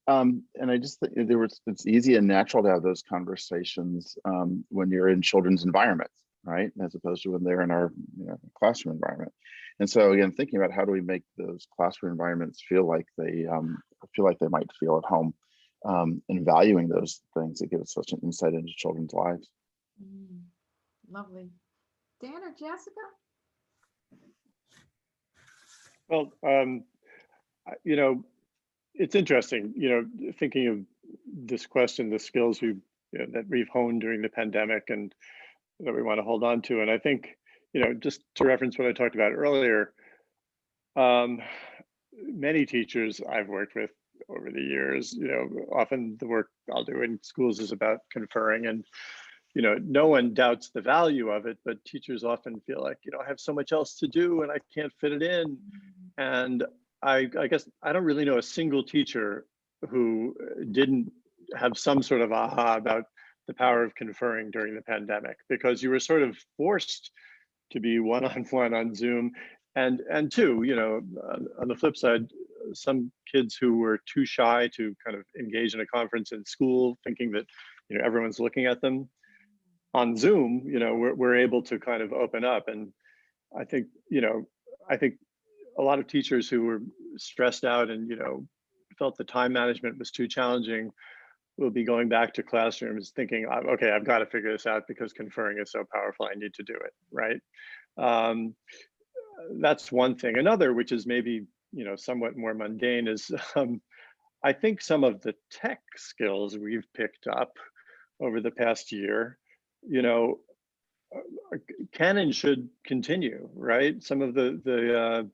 and I just think it's easy and natural to have those conversations when you're in children's environments, right? As opposed to when they're in our classroom environment. And so again, thinking about how do we make those classroom environments feel like they might feel at home, and valuing those things that give us such an insight into children's lives. Lovely. Dan or Jessica? Well, it's interesting, thinking of this question, the skills that we've honed during the pandemic and that we want to hold on to. And I think, just to reference what I talked about earlier, many teachers I've worked with over the years, often the work I'll do in schools is about conferring, and no one doubts the value of it, but teachers often feel like, I have so much else to do and I can't fit it in. And I guess I don't really know a single teacher who didn't have some sort of aha about the power of conferring during the pandemic, because you were sort of forced to be one-on-one on Zoom. And two, on the flip side, some kids who were too shy to kind of engage in a conference in school, thinking that everyone's looking at them, on Zoom, we're able to kind of open up. And I think a lot of teachers who were stressed out and felt the time management was too challenging will be going back to classrooms thinking, okay, I've got to figure this out because conferring is so powerful, I need to do it, right? That's one thing. Another, which is maybe somewhat more mundane, is I think some of the tech skills we've picked up over the past year, you know, can and should continue, right? Some of the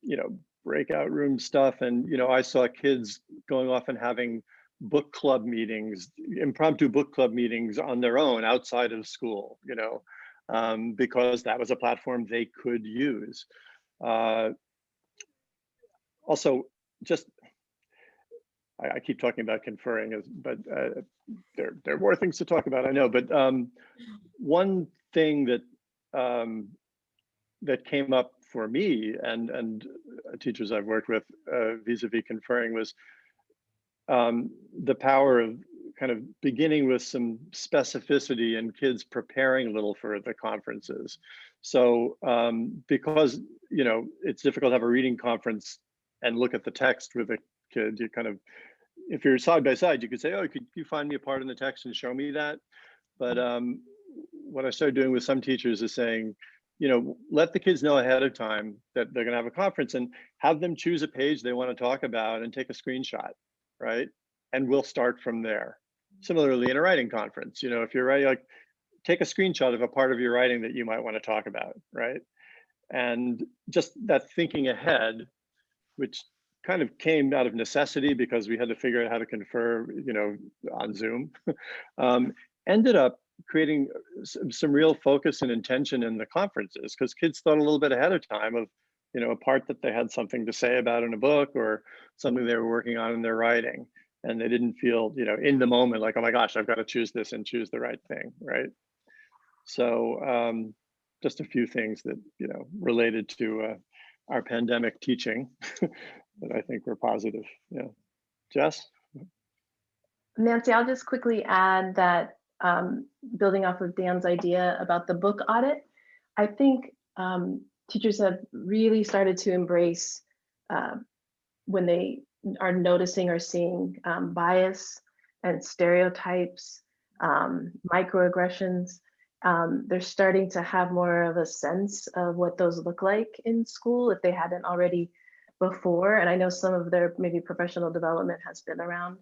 you know, breakout room stuff, and you know, I saw kids going off and having book club meetings, impromptu book club meetings on their own outside of school, you know, because that was a platform they could use. Also, just I keep talking about conferring, but there are more things to talk about, I know. But one thing that that came up for me and teachers I've worked with vis-a-vis conferring was the power of kind of beginning with some specificity and kids preparing a little for the conferences. So because, you know, it's difficult to have a reading conference and look at the text with a kid, you kind of, if you're side by side, you could say, oh, could you find me a part in the text and show me that? But what I started doing with some teachers is saying, you know, let the kids know ahead of time that they're gonna have a conference and have them choose a page they wanna talk about and take a screenshot, right? And we'll start from there. Similarly, in a writing conference, you know, if you're writing, like, take a screenshot of a part of your writing that you might wanna talk about, right? And just that thinking ahead, which kind of came out of necessity because we had to figure out how to confer, you know, on Zoom, ended up creating some real focus and intention in the conferences, because kids thought a little bit ahead of time of, you know, a part that they had something to say about in a book or something they were working on in their writing. And they didn't feel, you know, in the moment, like, oh my gosh, I've got to choose this and choose the right thing, right? So just a few things that, you know, related to our pandemic teaching that I think were positive. Yeah. Jess? Nancy, I'll just quickly add that building off of Dan's idea about the book audit, I think teachers have really started to embrace when they are noticing or seeing bias and stereotypes, microaggressions. They're starting to have more of a sense of what those look like in school if they hadn't already before. And I know some of their maybe professional development has been around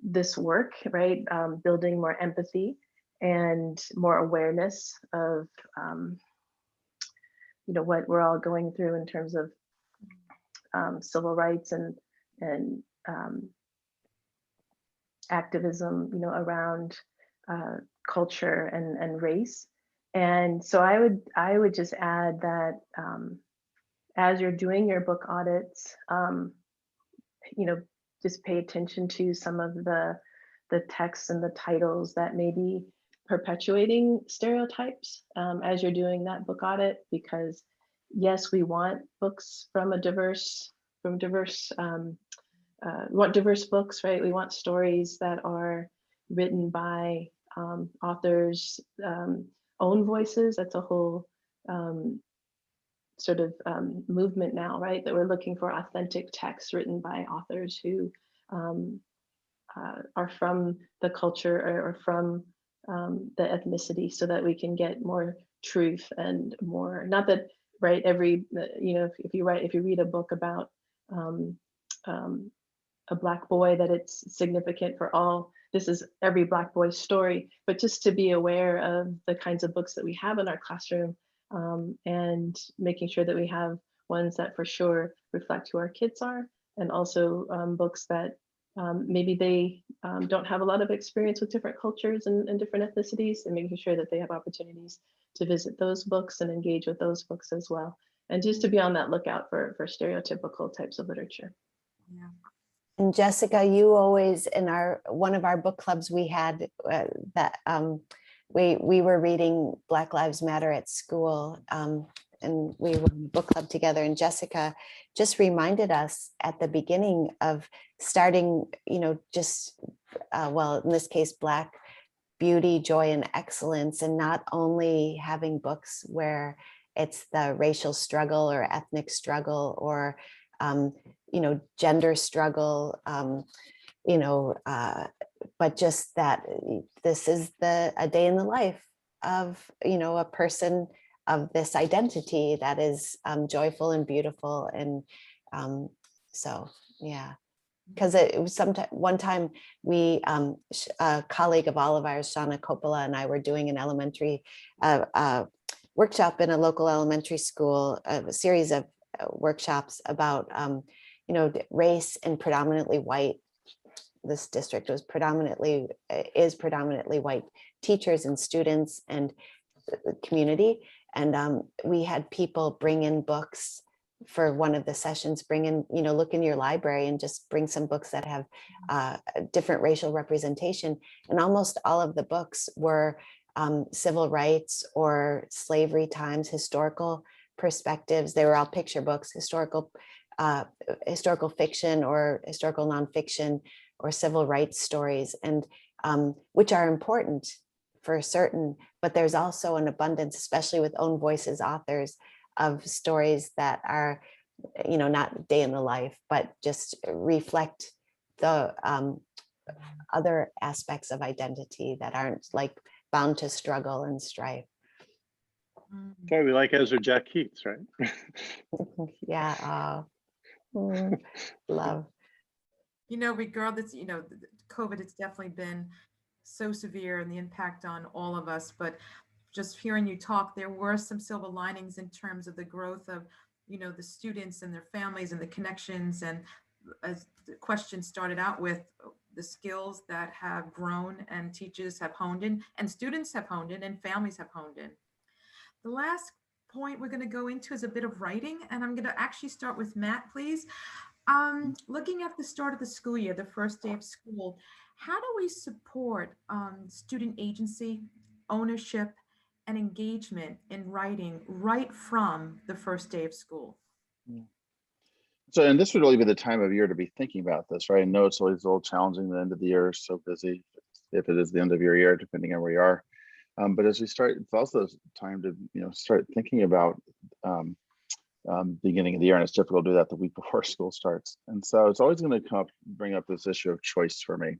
this work, right? Building more empathy and more awareness of, you know, what we're all going through in terms of civil rights and activism, you know, around culture and race. And so I would just add that as you're doing your book audits, you know, just pay attention to some of the texts and the titles that may be perpetuating stereotypes as you're doing that book audit, because yes, we want books from diverse we want diverse books, right? We want stories that are written by authors' own voices. That's a whole sort of movement now, right? That we're looking for authentic texts written by authors who are from the culture or from the ethnicity, so that we can get more truth and more, not that, right, every, you know, if you read a book about a Black boy, that it's significant for all, this is every Black boy's story, but just to be aware of the kinds of books that we have in our classroom, and making sure that we have ones that for sure reflect who our kids are, and also books that maybe they don't have a lot of experience with different cultures and different ethnicities, and making sure that they have opportunities to visit those books and engage with those books as well. And just to be on that lookout for stereotypical types of literature. Yeah. And Jessica, you always, in one of our book clubs we had that we were reading Black Lives Matter at school, and we were in a book club together, and Jessica just reminded us at the beginning of starting, you know, just well, in this case, Black beauty, joy, and excellence, and not only having books where it's the racial struggle or ethnic struggle or you know, gender struggle, you know, but just that this is a day in the life of, you know, a person of this identity that is joyful and beautiful, and So yeah, because it was one time we, a colleague of all of ours, Shauna Coppola, and I were doing an elementary workshop in a local elementary school, a series of workshops about, race in predominantly white. This district is predominantly white teachers and students and the community. And we had people bring in books for one of the sessions, look in your library and just bring some books that have different racial representation. And almost all of the books were civil rights or slavery times, historical perspectives. They were all picture books, historical fiction or historical nonfiction or civil rights stories, and which are important for certain, but there's also an abundance, especially with own voices authors, of stories that are, not day in the life, but just reflect the other aspects of identity that aren't like bound to struggle and strife. Okay, we like Ezra Jack Keats, right? Yeah, love. Regardless, COVID, it's definitely been so severe and the impact on all of us, but just hearing you talk, there were some silver linings in terms of the growth of, the students and their families and the connections. And as the question started out with, the skills that have grown and teachers have honed in and students have honed in and families have honed in. The last point we're going to go into is a bit of writing, and I'm going to actually start with Matt, please. Looking at the start of the school year, the first day of school, how do we support student agency, ownership, and engagement in writing right from the first day of school? So, and this would really be the time of year to be thinking about this, right? I know it's always a little challenging. The end of the year is so busy, if it is the end of your year, depending on where you are. But as we start, it's also time to start thinking about beginning of the year, and it's difficult to do that the week before school starts. And so it's always going to bring up this issue of choice for me.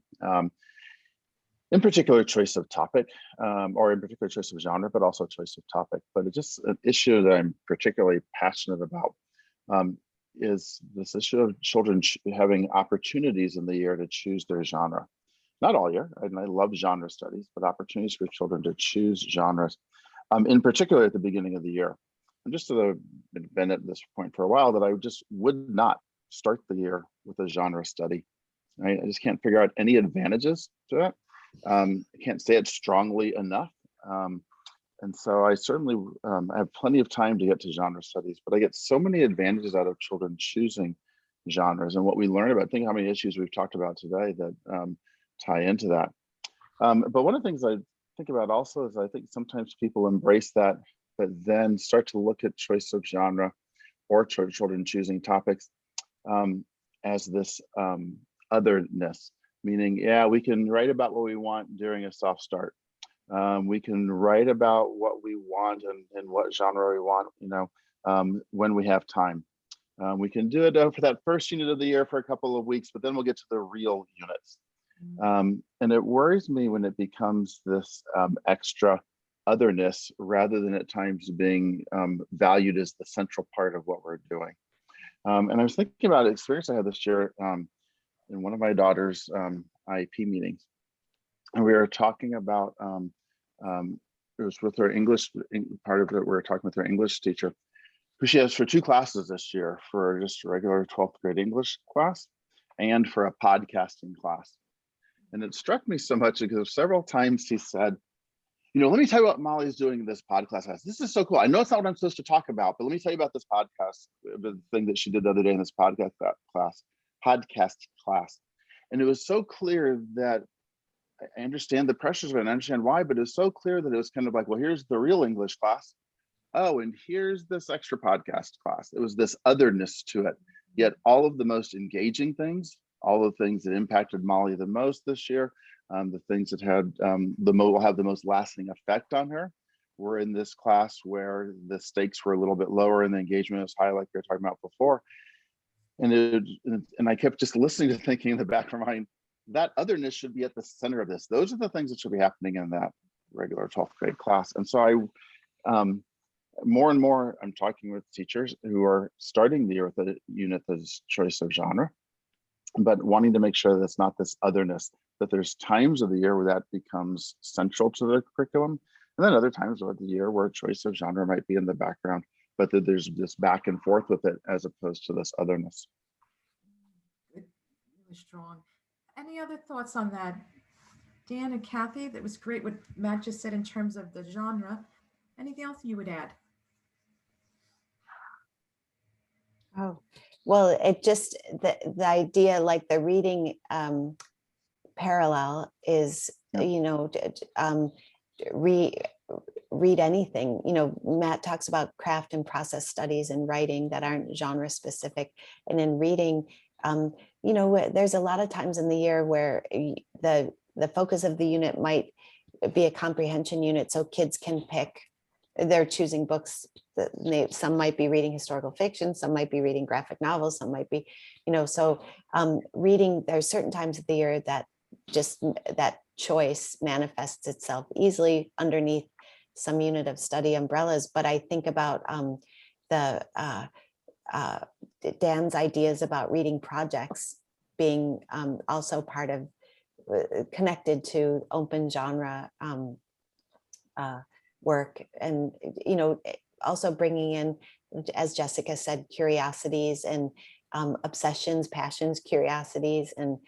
In particular, choice of topic, or in particular choice of genre, but also choice of topic. But it's just an issue that I'm particularly passionate about. Is this issue of children having opportunities in the year to choose their genre. Not all year, and I love genre studies, but opportunities for children to choose genres, in particular at the beginning of the year. And just so I've been at this point for a while, that I just would not start the year with a genre study. Right? I just can't figure out any advantages to it. I can't say it strongly enough. And so I certainly have plenty of time to get to genre studies, but I get so many advantages out of children choosing genres and what we learn about. Think how many issues we've talked about today that tie into that. But one of the things I think about also is I think sometimes people embrace that, but then start to look at choice of genre or children choosing topics as this otherness, meaning, yeah, we can write about what we want during a soft start. We can write about what we want and what genre we want, when we have time. We can do it for that first unit of the year for a couple of weeks, but then we'll get to the real units. And it worries me when it becomes this extra otherness rather than at times being valued as the central part of what we're doing. And I was thinking about an experience I had this year in one of my daughter's IEP meetings. And we were talking about, it was with her English, part of it, we were talking with her English teacher, who she has for 2 classes this year, for just a regular 12th grade English class and for a podcasting class. And it struck me so much because several times he said, let me tell you what Molly's doing in this podcast class. This is so cool. I know it's not what I'm supposed to talk about, but let me tell you about this podcast, the thing that she did the other day in this podcast class. And it was so clear that I understand the pressures of it and I understand why, but it's so clear that it was kind of like, well, here's the real English class. Oh, and here's this extra podcast class. It was this otherness to it. Yet all of the most engaging things, all the things that impacted Molly the most this year, the things that had will have the most lasting effect on her, were in this class where the stakes were a little bit lower and the engagement was high, like we were talking about before. And I kept just listening to thinking in the back of my mind, that otherness should be at the center of this. Those are the things that should be happening in that regular 12th grade class. And so more and more, I'm talking with teachers who are starting the year with a unit that's choice of genre, but wanting to make sure that it's not this otherness, that there's times of the year where that becomes central to the curriculum, and then other times of the year where choice of genre might be in the background, but that there's this back and forth with it as opposed to this otherness. Really strong. Any other thoughts on that? Dan and Kathy, that was great what Matt just said in terms of the genre. Anything else you would add? Oh, well, it just, the idea, like the reading parallel is, Yeah. you know, read anything. You know, Matt talks about craft and process studies and writing that aren't genre specific. And in reading, you know, there's a lot of times in the year where the focus of the unit might be a comprehension unit, so kids can pick. They're choosing books that some might be reading historical fiction, some might be reading graphic novels, some might be, you know, so reading, there's certain times of the year that just that choice manifests itself easily underneath some unit of study umbrellas. But I think about Dan's ideas about reading projects being also part of connected to open genre work, and you know, also bringing in, as Jessica said, curiosities and obsessions, passions, curiosities, and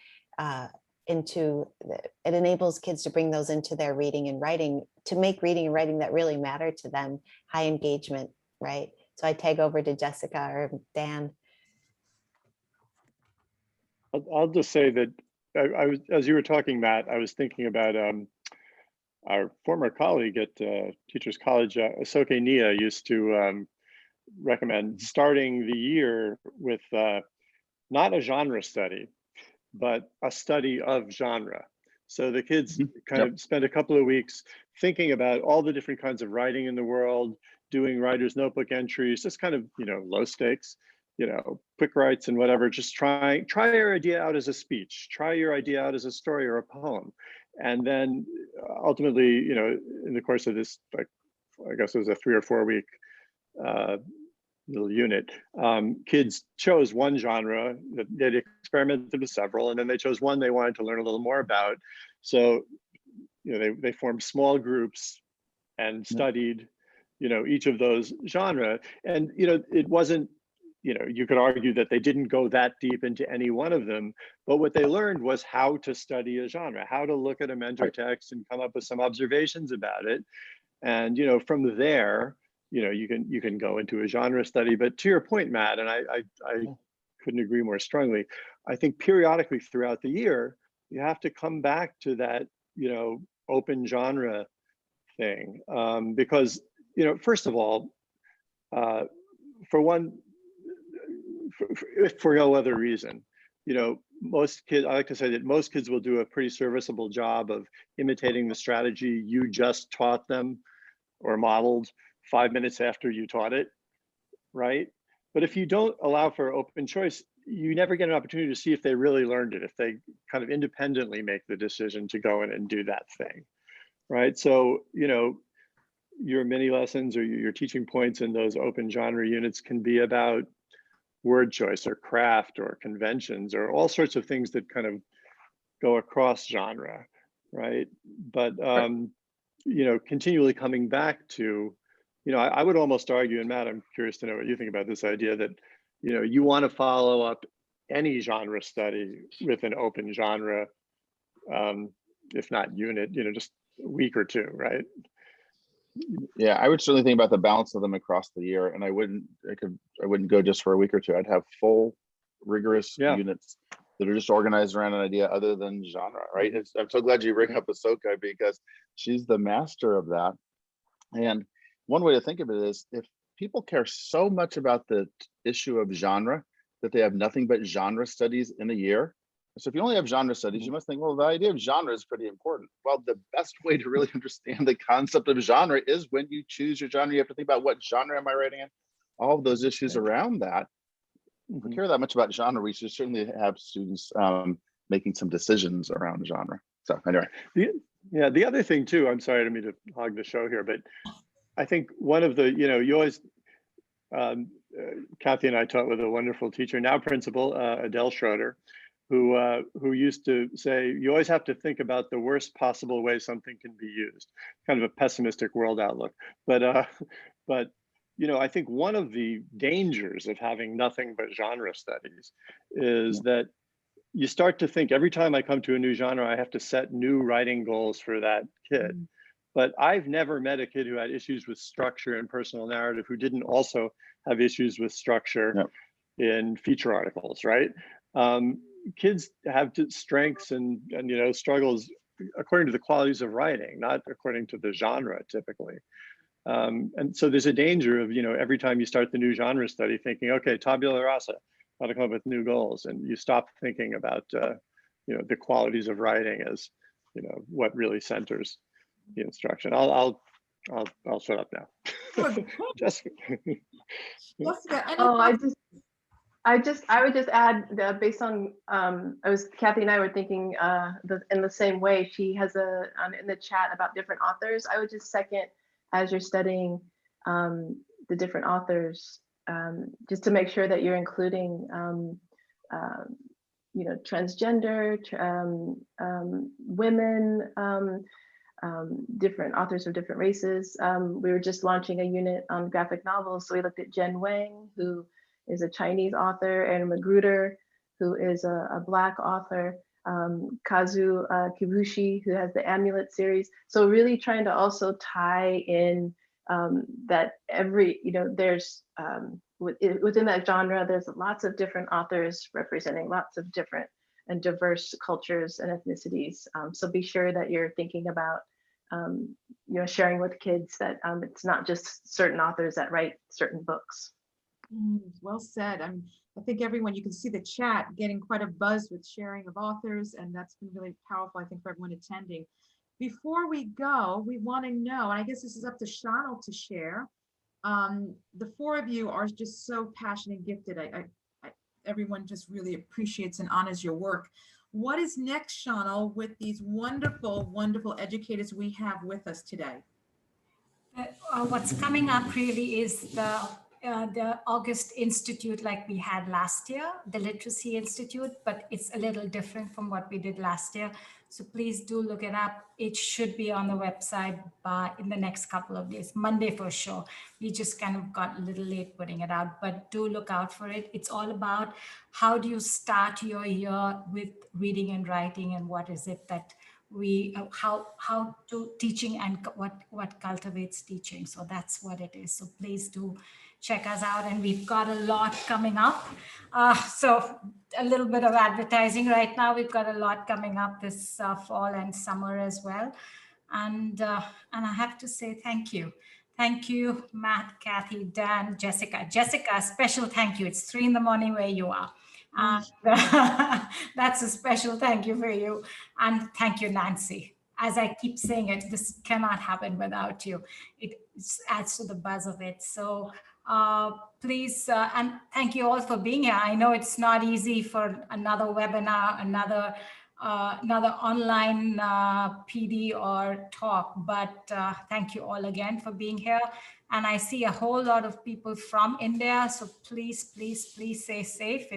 it enables kids to bring those into their reading and writing, to make reading and writing that really matter to them, high engagement, right? So I tag over to Jessica or Dan. I'll just say that I was, as you were talking, Matt, I was thinking about our former colleague at Teachers College, Asoke Nia, used to recommend starting the year with not a genre study, but a study of genre. So the kids kind of spend a couple of weeks thinking about all the different kinds of writing in the world, doing writer's notebook entries, just kind of, you know, low stakes, you know, quick writes and whatever. Just try your idea out as a speech, try your idea out as a story or a poem. And then ultimately, you know, in the course of this, like, I guess it was a 3 or 4 week little unit, kids chose one genre. They experimented with several, and then they chose one they wanted to learn a little more about. So, you know, they formed small groups and studied, you know, each of those genre. And, you know, it wasn't, you know, you could argue that they didn't go that deep into any one of them, but what they learned was how to study a genre, how to look at a mentor text and come up with some observations about it. And, you know, from there, you know, you can go into a genre study. But to your point, Matt, and I couldn't agree more strongly, I think periodically throughout the year, you have to come back to that, you know, open genre thing. Because, you know, first of all, for one, for no other reason, you know, most kids, I like to say that most kids will do a pretty serviceable job of imitating the strategy you just taught them or modeled 5 minutes after you taught it, right? But if you don't allow for open choice, you never get an opportunity to see if they really learned it, if they kind of independently make the decision to go in and do that thing, right? So, you know, your mini lessons or your teaching points in those open genre units can be about word choice or craft or conventions or all sorts of things that kind of go across genre, right? But, you know, continually coming back to, you know, I would almost argue, and Matt, I'm curious to know what you think about this idea that, you know, you want to follow up any genre study with an open genre, if not unit, you know, just a week or two, right? Yeah, I would certainly think about the balance of them across the year, and I wouldn't go just for a week or two. I'd have full, rigorous units that are just organized around an idea other than genre, right? I'm so glad you bring up Ahsoka because she's the master of that. And one way to think of it is if people care so much about the issue of genre that they have nothing but genre studies in a year. So if you only have genre studies, you must think, well, the idea of genre is pretty important. Well, the best way to really understand the concept of genre is when you choose your genre, you have to think about what genre am I writing in? All of those issues around that. If we care that much about genre, we should certainly have students making some decisions around genre. So anyway. Yeah, the other thing too, I'm sorry, I didn't mean to hog the show here, but I think one of the, you always, Kathy and I taught with a wonderful teacher, now principal, Adele Schroeder, who used to say, you always have to think about the worst possible way something can be used. Kind of a pessimistic world outlook. But I think one of the dangers of having nothing but genre studies is that you start to think every time I come to a new genre, I have to set new writing goals for that kid. But I've never met a kid who had issues with structure and personal narrative who didn't also have issues with structure in feature articles, right? Kids have strengths and struggles according to the qualities of writing, not according to the genre typically. And so there's a danger of, every time you start the new genre study thinking, okay, tabula rasa, got to come up with new goals. And you stop thinking about, the qualities of writing as, what really centers the instruction. I'll shut up now. Jessica, any Oh, I thoughts? would just add that based on Kathy and I were thinking in the same way. She has in the chat about different authors. I would just second, as you're studying the different authors, just to make sure that you're including transgender, women, different authors of different races. We were just launching a unit on graphic novels, so we looked at Jen Wang, who is a Chinese author, and Magruder, who is a Black author, Kazu Kibushi, who has the Amulet series. So really trying to also tie in that there's within that genre, there's lots of different authors representing lots of different and diverse cultures and ethnicities. So be sure that you're thinking about sharing with kids that it's not just certain authors that write certain books. Well said. I think everyone, you can see the chat getting quite a buzz with sharing of authors, and that's been really powerful, I think, for everyone attending. Before we go, we want to know, and I guess this is up to Shonal to share. The four of you are just so passionate and gifted. Everyone just really appreciates and honors your work. What is next, Shonal, with these wonderful, wonderful educators we have with us today? What's coming up really is the August Institute like we had last year, the Literacy Institute, but it's a little different from what we did last year. So please do look it up. It should be on the website in the next couple of days, Monday for sure. We just kind of got a little late putting it out, but do look out for it. It's all about how do you start your year with reading and writing, and what is it that how to teaching and what cultivates teaching. So that's what it is. So please do check us out, and we've got a lot coming up. So a little bit of advertising right now. We've got a lot coming up this fall and summer as well. And I have to say thank you. Thank you, Matt, Kathy, Dan, Jessica. Jessica, special thank you. It's 3 a.m. where you are. And that's a special thank you for you. And thank you, Nancy. As I keep saying it, this cannot happen without you. It adds to the buzz of it. So please, and thank you all for being here. I know it's not easy for another webinar, another online PD or talk, but thank you all again for being here. And I see a whole lot of people from India, so please, please, please stay safe.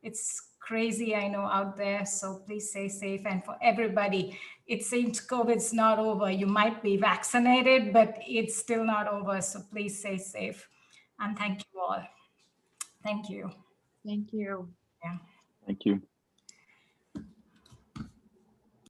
It's crazy, I know, out there, so please stay safe. And for everybody, it seems COVID's not over. You might be vaccinated, but it's still not over, so please stay safe. And thank you all. Thank you. Thank you. Yeah. Thank you.